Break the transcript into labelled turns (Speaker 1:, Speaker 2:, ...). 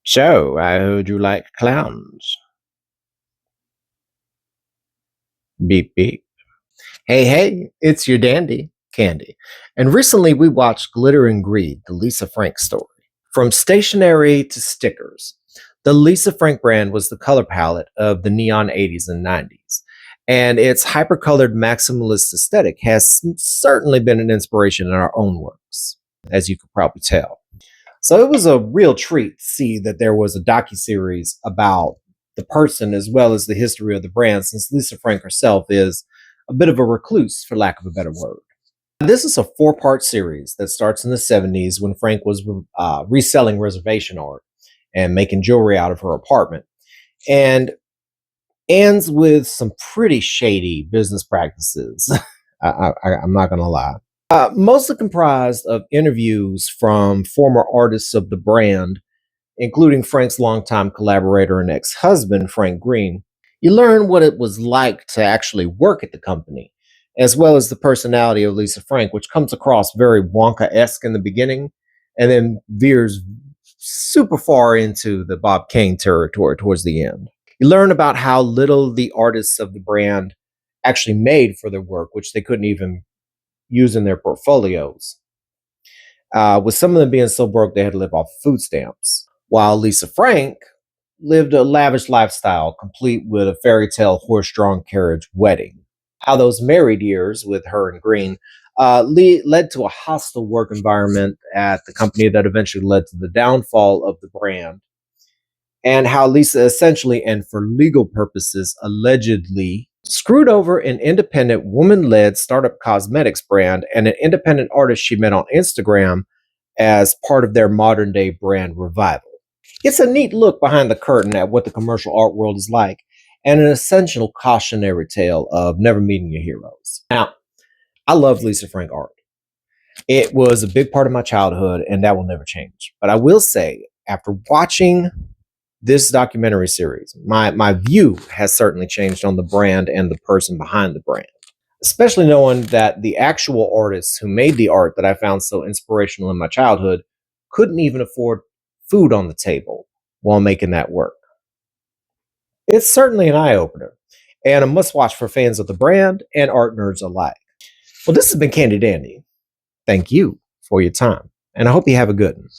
Speaker 1: So, I heard you like clowns. Beep, beep. Hey, hey, it's your dandy, Candy. And recently we watched Glitter and Greed, the Lisa Frank story. From stationery to stickers, the Lisa Frank brand was the color palette of the neon 80s and 90s. And its hypercolored maximalist aesthetic has certainly been an inspiration in our own works, as you could probably tell. So it was a real treat to see that there was a docuseries about the person as well as the history of the brand, since Lisa Frank herself is a bit of a recluse, for lack of a better word. This is a four-part series that starts in the 70s when Frank was reselling reservation art and making jewelry out of her apartment, and ends with some pretty shady business practices. I'm not going to lie. Mostly comprised of interviews from former artists of the brand, including Frank's longtime collaborator and ex husband, Frank Green. You learn what it was like to actually work at the company, as well as the personality of Lisa Frank, which comes across very Wonka esque in the beginning and then veers super far into the Bob Kane territory towards the end. You learn about how little the artists of the brand actually made for their work, which they couldn't even use in their portfolios, with some of them being so broke they had to live off food stamps. While Lisa Frank lived a lavish lifestyle, complete with a fairy tale horse drawn carriage wedding. How those married years with her and Green led to a hostile work environment at the company that eventually led to the downfall of the brand, and how Lisa essentially, and for legal purposes, allegedly screwed over an independent woman led startup cosmetics brand and an independent artist she met on Instagram as part of their modern day brand revival. It's a neat look behind the curtain at what the commercial art world is like, and an essential cautionary tale of never meeting your heroes. Now, I love Lisa Frank art. It was a big part of my childhood, and that will never change. But I will say, after watching this documentary series, my view has certainly changed on the brand and the person behind the brand, especially knowing that the actual artists who made the art that I found so inspirational in my childhood couldn't even afford food on the table while making that work. It's certainly an eye opener and a must watch for fans of the brand and art nerds alike. Well, this has been Candy Dandy. Thank you for your time, and I hope you have a good one.